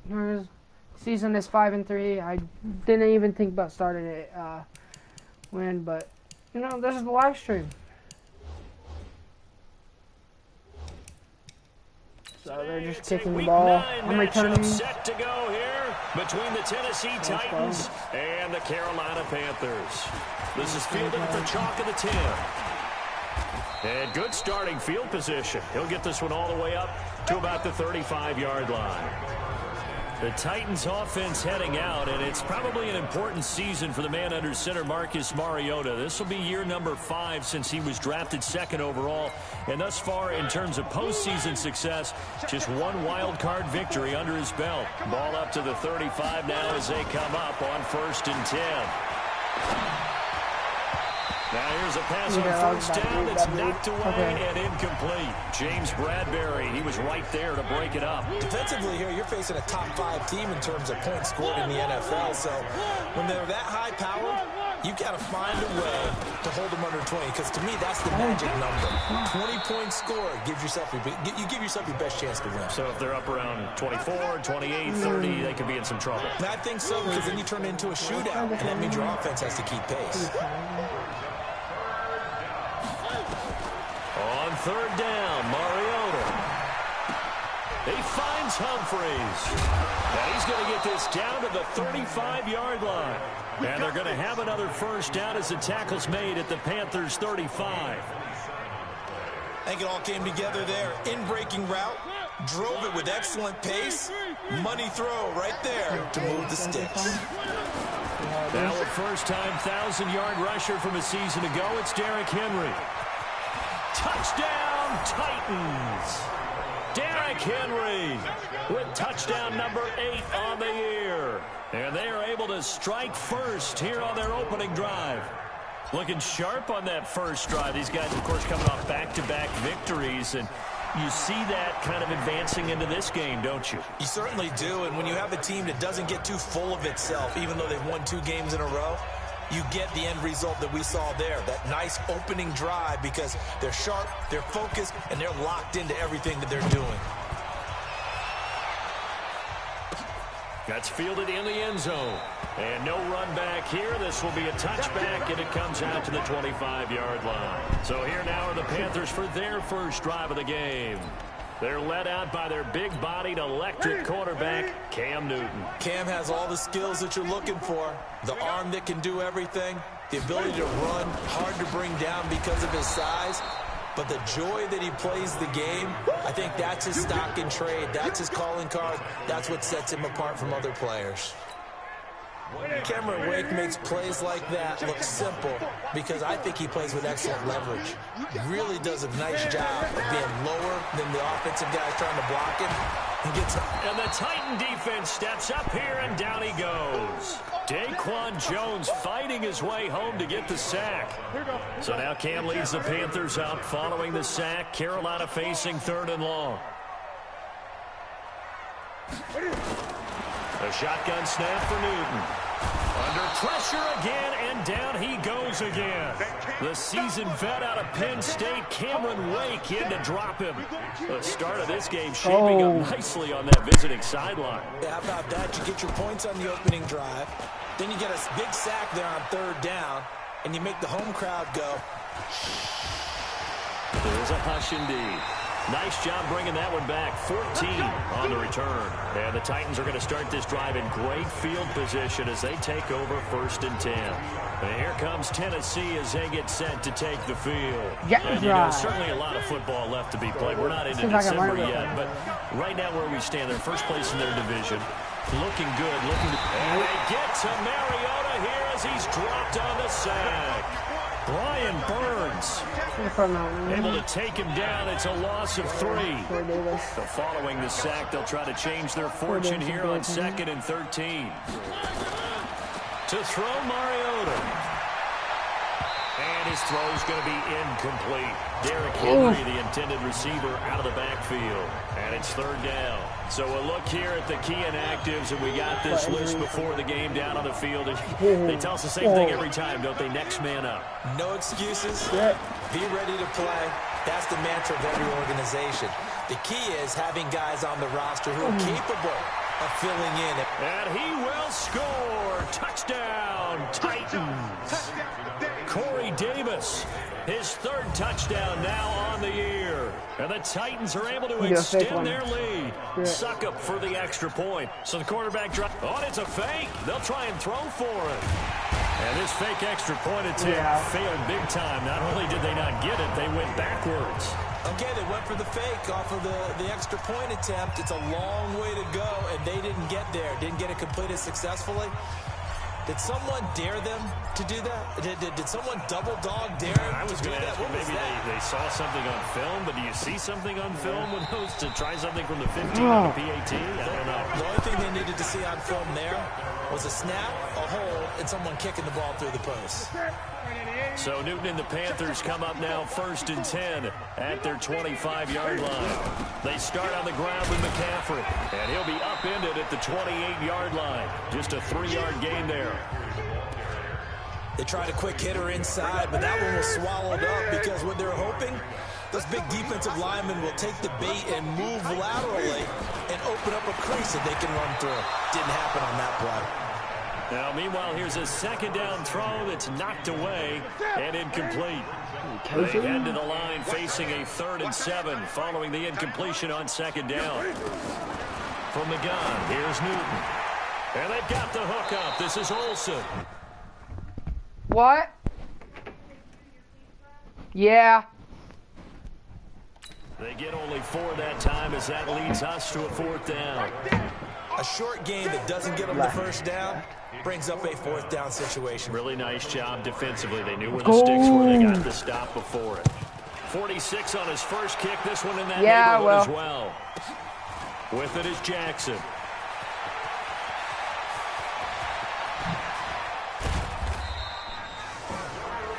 Season is 5-3. I didn't even think about starting it win, but you know, this is the live stream. So they're just kicking the ball. I'm returning. Set to go here between the Tennessee Titans and the Carolina Panthers. This is fielded at the chalk of the 10. And good starting field position. He'll get this one all the way up to about the 35-yard line. The Titans offense heading out, and it's probably an important season for the man under center, Marcus Mariota. This will be year number 5 since he was drafted 2nd overall. And thus far, in terms of postseason success, just one wild card victory under his belt. Ball up to the 35 now as they come up on 1st and 10. Now here's a pass on 1st down that's knocked away and incomplete. James Bradbury, he was right there to break it up. Defensively here, you're facing a top 5 team in terms of points scored in the NFL. So when they're that high powered, you got to find a way to hold them under 20. Because to me, that's the magic number. 20 points scored gives yourself you give yourself your best chance to win. So if they're up around 24, 28, 30, they could be in some trouble. And I think so, because then you turn it into a shootout, and that means your offense has to keep pace. On 3rd down, Mariota. He finds Humphreys. And he's going to get this down to the 35-yard line. And they're going to have another 1st down as the tackle's made at the Panthers' 35. I think it all came together there. In-breaking route, drove it with excellent pace. Money throw right there to move the sticks. Now a first-time 1,000-yard rusher from a season ago, it's Derrick Henry. Touchdown, Titans. Derrick Henry with touchdown number 8 on the year. And they are able to strike first here on their opening drive. Looking sharp on that first drive. These guys, of course, coming off back-to-back victories. And you see that kind of advancing into this game, don't you? You certainly do. And when you have a team that doesn't get too full of itself, even though they've won 2 games in a row, you get the end result that we saw there, that nice opening drive, because they're sharp, they're focused, and they're locked into everything that they're doing. That's fielded in the end zone. And no run back here. This will be a touchback, and it comes out to the 25-yard line. So here now are the Panthers for their first drive of the game. They're led out by their big-bodied electric quarterback, Cam Newton. Cam has all the skills that you're looking for. The arm that can do everything, the ability to run, hard to bring down because of his size. But the joy that he plays the game, I think that's his stock in trade. That's his calling card. That's what sets him apart from other players. Cameron Wake makes plays like that look simple because I think he plays with excellent leverage. Really does a nice job of being lower than the offensive guy trying to block him. And the Titan defense steps up here, and down he goes. Daquan Jones fighting his way home to get the sack. So now Cam leads the Panthers out following the sack. Carolina facing 3rd and long. A shotgun snap for Newton. Under pressure again, and down he goes again. The seasoned vet out of Penn State, Cameron Wake, in to drop him. The start of this game shaping up nicely on that visiting sideline. Yeah, how about that? You get your points on the opening drive. Then you get a big sack there on 3rd down, and you make the home crowd go. There's a hush indeed. Nice job bringing that one back. 14 on the return. And the Titans are going to start this drive in great field position as they take over 1st and 10. And here comes Tennessee as they get set to take the field. And you know, certainly a lot of football left to be played. We're not into December yet, but right now where we stand, they're first place in their division. Looking good. And they get to Mariota here as he's dropped on the sack. Brian Burns able to take him down. It's a loss of 3. So following the sack, they'll try to change their fortune here on 2nd and 13. To throw Mariota. And his throw's going to be incomplete. Derrick Henry, the intended receiver, out of the backfield. And it's 3rd down. So a look here at the key inactives, and we got this list before the game down on the field. They tell us the same thing every time, don't they? Next man up. No excuses. Be ready to play. That's the mantra of every organization. The key is having guys on the roster who are capable of filling in. And he will score. Touchdown, Titans. Corey Davis, his third touchdown now on the year. And the Titans are able to extend their lead. Suck up for the extra point. So the quarterback drive. Oh, it's a fake. They'll try and throw for it. And this fake extra point attempt failed big time. Not only did they not get it, they went backwards. Okay, they went for the fake off of the extra point attempt. It's a long way to go, and they didn't get there. Didn't get it completed successfully. Did someone dare them to do that? Did someone double dog dare them I was going to ask, maybe they saw something on film, but do you see something on film with those to try something from the 15 on the PAT? I don't know. The only thing they needed to see on film there was a snap, a hold, and someone kicking the ball through the post. So Newton and the Panthers come up now 1st and 10 at their 25-yard line. They start on the ground with McCaffrey, and he'll be upended at the 28-yard line. Just a 3-yard gain there. They tried a quick hitter inside, but that one was swallowed up because what they're hoping, those big defensive linemen will take the bait and move laterally and open up a crease that they can run through. Didn't happen on that play. Now, meanwhile, here's a second down throw that's knocked away and incomplete. They head to the line facing a 3rd and 7 following the incompletion on second down. From the gun, here's Newton. And they've got the hook up. This is Olsen. What? Yeah. They get only 4 that time as that leads us to a 4th down. A short game that doesn't get them the first down brings up a 4th down situation. Really nice job defensively. They knew where the sticks were. They got the stop before it. 46 on his first kick. This one in that neighborhood as well. With it is Jackson.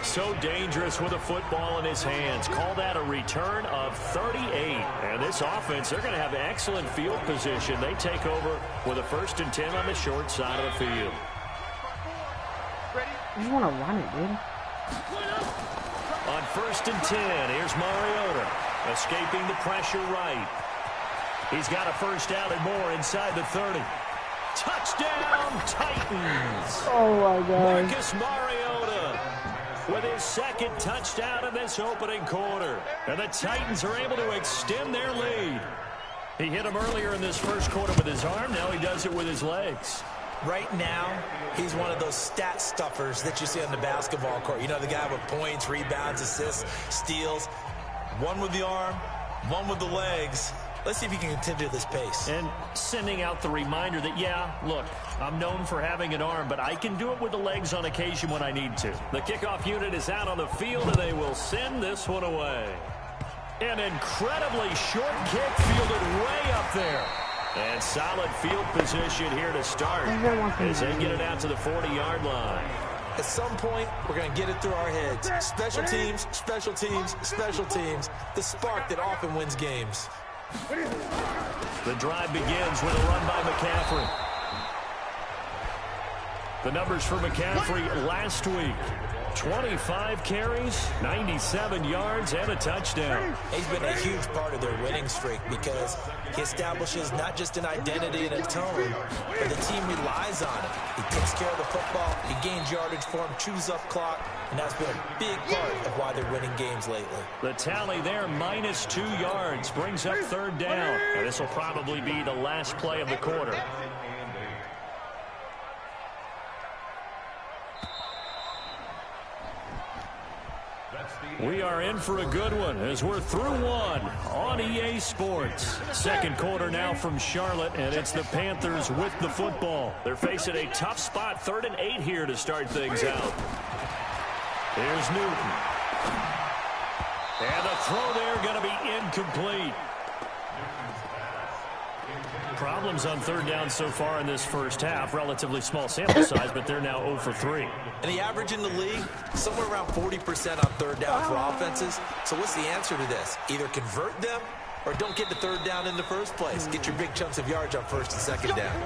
So dangerous with a football in his hands. Call that a return of 38. And this offense, they're going to have excellent field position. They take over with a 1st and 10 on the short side of the field. I just want to run it, dude. On 1st and 10, here's Mariota. Escaping the pressure right. He's got a first down and more inside the 30. Touchdown, Titans. Oh, my God. Marcus Mariota with his 2nd touchdown in this opening quarter. And the Titans are able to extend their lead. He hit him earlier in this first quarter with his arm. Now he does it with his legs. Right now, he's one of those stat stuffers that you see on the basketball court. You know, the guy with points, rebounds, assists, steals. One with the arm, one with the legs. Let's see if he can continue this pace. And sending out the reminder that, yeah, look, I'm known for having an arm, but I can do it with the legs on occasion when I need to. The kickoff unit is out on the field, and they will send this one away. An incredibly short kick fielded way up there. And solid field position here to start as they get it out to the 40-yard line. At some point, we're going to get it through our heads. Special teams, special teams, special teams. The spark that often wins games. The drive begins with a run by McCaffrey. The numbers for McCaffrey last week. 25 carries, 97 yards, and a touchdown. He's been a huge part of their winning streak because he establishes not just an identity and a tone, but the team relies on him. He takes care of the football, he gains yardage for him, chews up clock, and that's been a big part of why they're winning games lately. The tally there, -2 yards, brings up 3rd down. And this will probably be the last play of the quarter. We are in for a good one as we're through one on EA Sports. Second quarter now from Charlotte, and it's the Panthers with the football. They're facing a tough spot, 3rd and 8 here to start things out. Here's Newton. And the throw there going to be incomplete. Problems on 3rd down so far in this first half. Relatively small sample size, but they're now 0 for 3. And the average in the league, somewhere around 40% on 3rd down for offenses. So what's the answer to this? Either convert them or don't get the 3rd down in the first place. Get your big chunks of yards on 1st and 2nd down.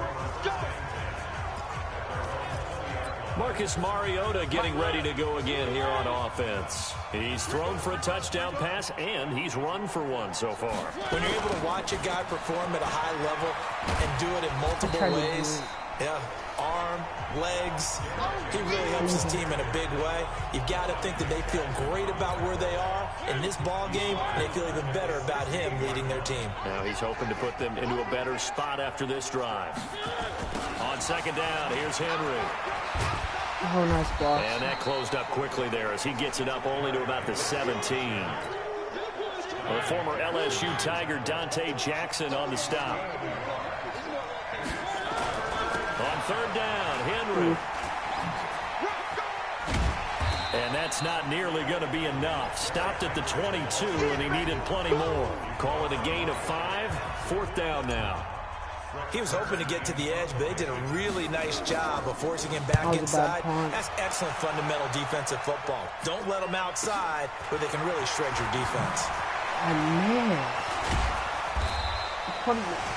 Marcus Mariota getting ready to go again here on offense. He's thrown for a touchdown pass, and he's run for one so far. When you're able to watch a guy perform at a high level and do it in multiple ways, yeah, arm, legs, he really helps his team in a big way. You've got to think that they feel great about where they are in this ball game, and they feel even better about him leading their team. Now he's hoping to put them into a better spot after this drive. On second down, here's Henry. Oh, nice block. And that closed up quickly there as he gets it up only to about the 17. The former LSU Tiger Dante Jackson on the stop. On third down, Henry. And that's not nearly going to be enough. Stopped at the 22, and he needed plenty more. Call it a gain of 5. Fourth down now. He was hoping to get to the edge, but they did a really nice job of forcing him back inside. That's excellent fundamental defensive football. Don't let them outside where they can really shred your defense. Oh, man.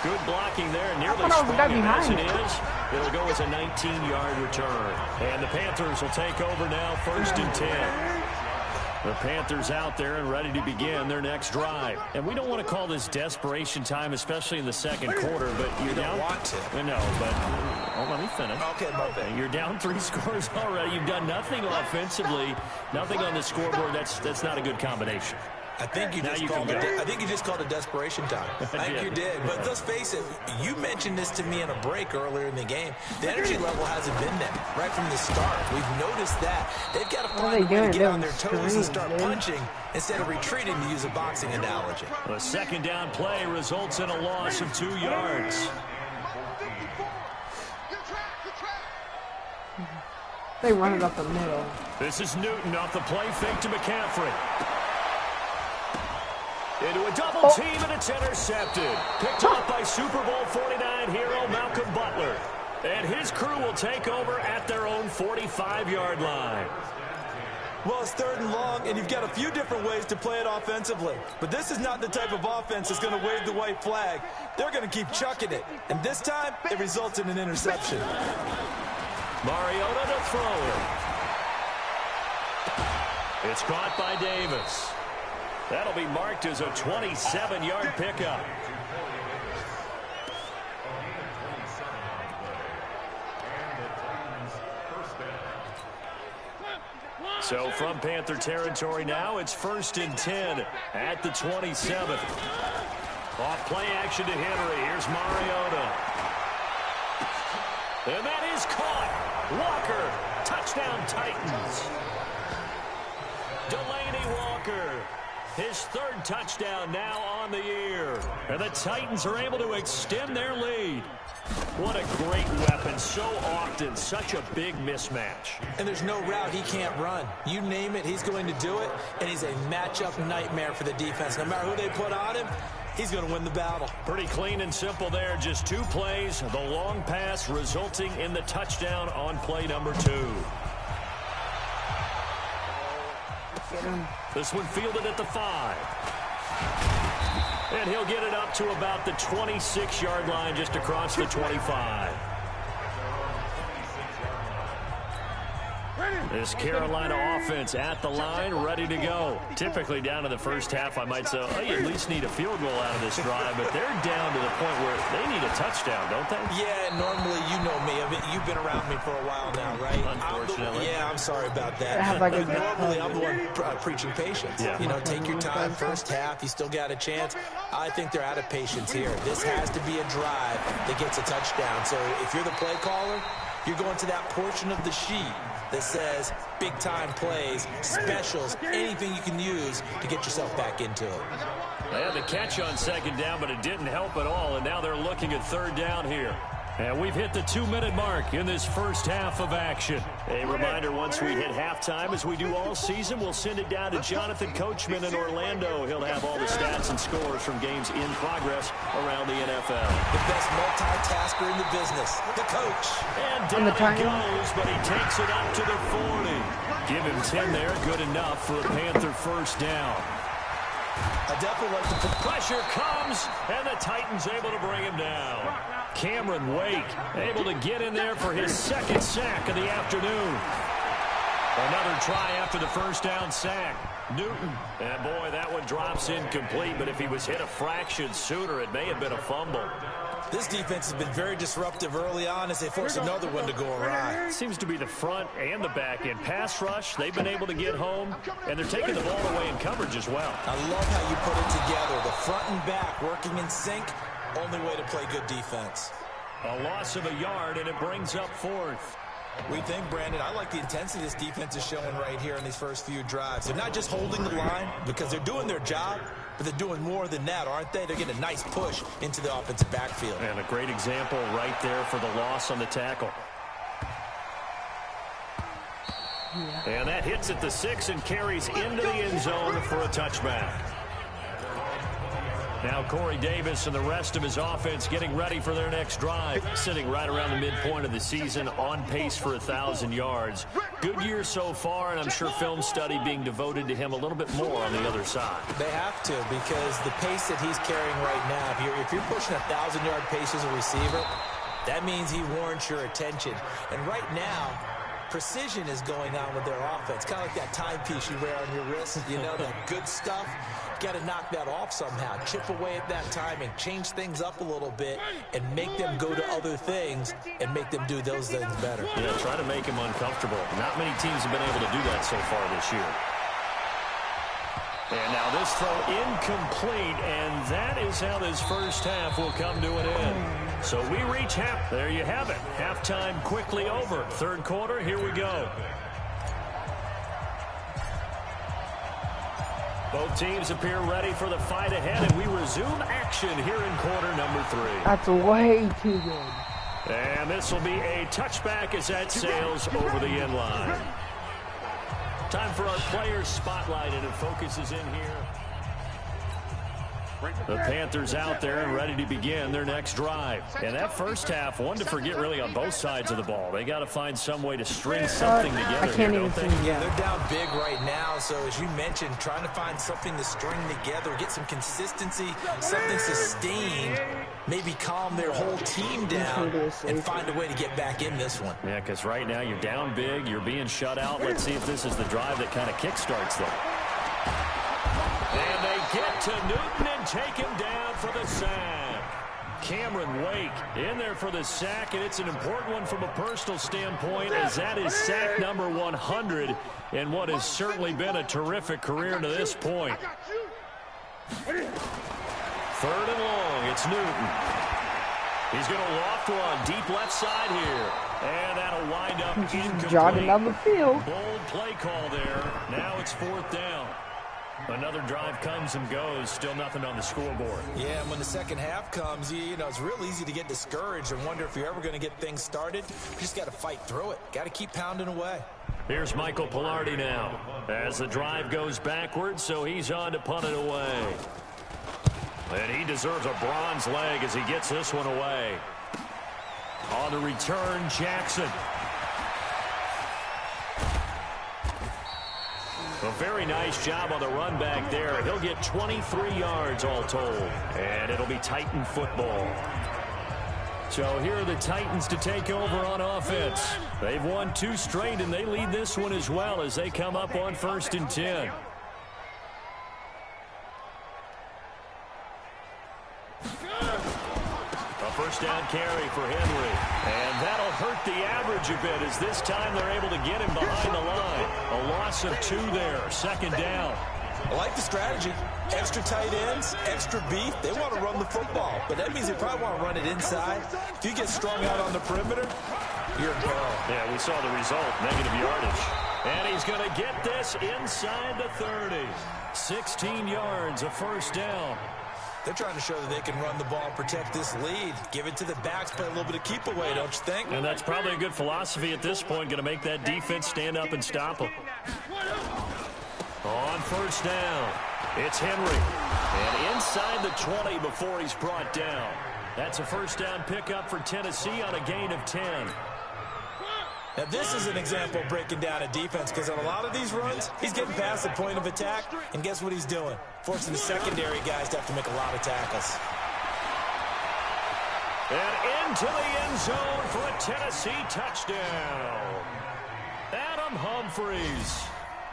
Good blocking there. Nearly sprung him as it is. It'll go as a 19-yard return. And the Panthers will take over now, 1st and 10. The Panthers out there and ready to begin their next drive. And we don't want to call this desperation time, especially in the second quarter, but you're down. Want to. I know, but let me finish. Okay, my bad. You're down 3 scores already. You've done nothing offensively, nothing on the scoreboard. That's not a good combination. I think you just called it desperation time. I think you did. But let's face it, you mentioned this to me in a break earlier in the game. The energy level hasn't been there right from the start. We've noticed that. They've got to find a way to get on their toes and start punching instead of retreating, to use a boxing analogy. The second down play results in a loss of 2 yards. They run it up the middle. This is Newton off the play fake to McCaffrey. Into a double team, and it's intercepted. Picked up by Super Bowl 49 hero Malcolm Butler. And his crew will take over at their own 45-yard line. Well, it's 3rd and long, and you've got a few different ways to play it offensively. But this is not the type of offense that's going to wave the white flag. They're going to keep chucking it. And this time, it results in an interception. Mariota to throw it. It's caught by Davis. That'll be marked as a 27-yard pickup. So from Panther territory now, it's 1st and 10 at the 27th. Off play action to Henry. Here's Mariota. And that is caught. Walker, touchdown Titans. Delaney Walker. His 3rd touchdown now on the year. And the Titans are able to extend their lead. What a great weapon. So often, such a big mismatch. And there's no route he can't run. You name it, he's going to do it. And he's a matchup nightmare for the defense. No matter who they put on him, he's going to win the battle. Pretty clean and simple there. Just 2 plays. The long pass resulting in the touchdown on play number 2. This one fielded at the 5. And he'll get it up to about the 26-yard line, just across the 25. This Carolina offense at the line, ready to go. Typically down to the first half, I might say, oh, you at least need a field goal out of this drive, but they're down to the point where they need a touchdown, don't they? Yeah, normally, you know me. I mean, you've been around me for a while now, right? Unfortunately. I'm sorry about that. Normally, I'm the one preaching patience. Yeah. You know, take your time, first half, you still got a chance. I think they're out of patience here. This has to be a drive that gets a touchdown. So if you're the play caller, you're going to that portion of the sheet that says big-time plays, specials, anything you can use to get yourself back into it. They had the catch on second down, but it didn't help at all, and now they're looking at 3rd down here. And we've hit the 2-minute mark in this first half of action. A reminder, once we hit halftime, as we do all season, we'll send it down to Jonathan Coachman in Orlando. He'll have all the stats and scores from games in progress around the NFL. The best multitasker in the business, the coach. And down he goes, but he takes it up to the 40. Give him 10 there, good enough for a Panther first down. I definitely like the pressure comes, and the Titans able to bring him down. Cameron Wake able to get in there for his second sack of the afternoon. Another try after the first down sack. Newton, and boy, that one drops incomplete, but if he was hit a fraction sooner, it may have been a fumble. This defense has been very disruptive early on as they force another one to go awry. Seems to be the front and the back end. Pass rush, they've been able to get home, and they're taking the ball away in coverage as well. I love how you put it together. The front and back working in sync, only way to play good defense. A loss of a yard, and it brings up fourth. We think, Brandon, I like the intensity this defense is showing right here in these first few drives. They're not just holding the line because they're doing their job, but they're doing more than that, aren't they? They're getting a nice push into the offensive backfield. And a great example right there for the loss on the tackle. Yeah. And that hits at the 6 and carries into the end zone for a touchback. Now Corey Davis and the rest of his offense getting ready for their next drive. Sitting right around the midpoint of the season, on pace for 1,000 yards. Good year so far, and I'm sure film study being devoted to him a little bit more on the other side. They have to, because the pace that he's carrying right now, if you're pushing 1,000-yard pace as a receiver, that means he warrants your attention. And right now, precision is going on with their offense. Kind of like that timepiece you wear on your wrist, you know, that good stuff. Got to knock that off somehow. Chip away at that timing, change things up a little bit, and make them go to other things and make them do those things better. Yeah, try to make him uncomfortable. Not many teams have been able to do that so far this year. And now this throw incomplete, and that is how this first half will come to an end. So we reach half. There you have it. Halftime quickly over. Third quarter, here we go. Both teams appear ready for the fight ahead, and we resume action here in quarter number 3. That's way too good. And this will be a touchback as that sails over the end line. Time for our players spotlight, and it focuses in here. The Panthers out there and ready to begin their next drive. And that first half, one to forget really on both sides of the ball. They got to find some way to string something together. I can't even think. Yeah, they're down big right now. So as you mentioned, trying to find something to string together, get some consistency, something sustained, maybe calm their whole team down and find a way to get back in this one. Yeah, because right now you're down big, you're being shut out. Let's see if this is the drive that kind of kickstarts them. And they get to Newton and take him down for the sack. Cameron Wake in there for the sack, and it's an important one from a personal standpoint, as that is sack number 100 in what has certainly been a terrific career to this point. Third and long, it's Newton. He's going to loft one deep left side here, and that'll wind up incomplete. Jogging down the field. Bold play call there. Now it's fourth down. Another drive comes and goes, still nothing on the scoreboard. Yeah, and when the second half comes, you know, it's real easy to get discouraged and wonder if you're ever going to get things started. You just got to fight through it. Got to keep pounding away. Here's Michael Pilardi now as the drive goes backwards, so he's on to punt it away. And he deserves a bronze leg as he gets this one away. On the return, Jackson. A very nice job on the run back there. He'll get 23 yards all told. And it'll be Titan football. So here are the Titans to take over on offense. They've won 2 straight, and they lead this one as well as they come up on 1st and 10. A first down carry for Henry. And that'll hurt the average a bit as this time they're able to get him behind the line. A loss of 2 there. 2nd down. I like the strategy. Extra tight ends, extra beef. They want to run the football, but that means they probably want to run it inside. If you get strung out on the perimeter, you're in peril. Yeah, we saw the result, negative yardage. And he's going to get this inside the 30. 16 yards, a first down. They're trying to show that they can run the ball and protect this lead. Give it to the backs, play a little bit of keep away, don't you think? And that's probably a good philosophy at this point, going to make that defense stand up and stop them. On first down, it's Henry. And inside the 20 before he's brought down. That's a first down pickup for Tennessee on a gain of 10. Now, this is an example of breaking down a defense, because on a lot of these runs, he's getting past the point of attack, and guess what he's doing? Forcing the secondary guys to have to make a lot of tackles. And into the end zone for a Tennessee touchdown. Adam Humphries,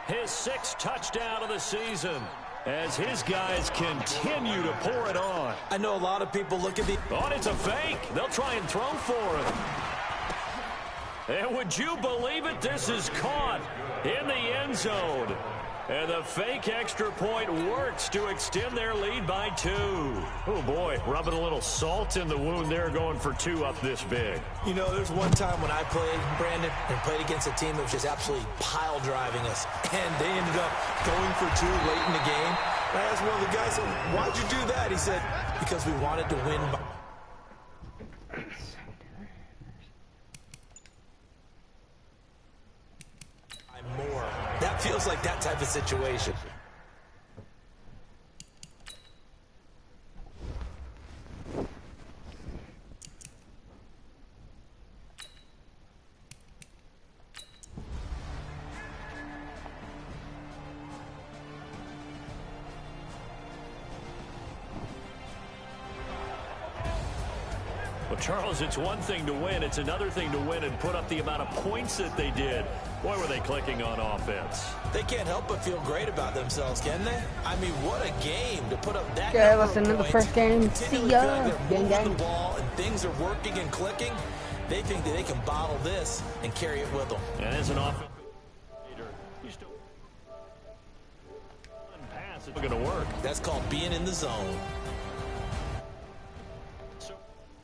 his 6th touchdown of the season, as his guys continue to pour it on. I know a lot of people look at the... Oh, it's a fake. They'll try and throw for him. And would you believe it? This is caught in the end zone. And the fake extra point works to extend their lead by 2. Oh, boy, rubbing a little salt in the wound there, going for 2 up this big. You know, there's one time when I played, Brandon, and played against a team that was just absolutely pile driving us. And they ended up going for 2 late in the game. And I asked one of the guys, why'd you do that? He said, because we wanted to win by more. That feels like that type of situation. Well, Charles, it's one thing to win. It's another thing to win and put up the amount of points that they did. Boy, were they clicking on offense. They can't help but feel great about themselves, can they? I mean, what a game to put up that Okay, number listen to of the points. first game. Continually See ya. feel like they're Gang, moving gang. the ball and things are working and clicking. They think that they can bottle this and carry it with them. And as an offensive leader, you still pass. It's going to work. That's called being in the zone.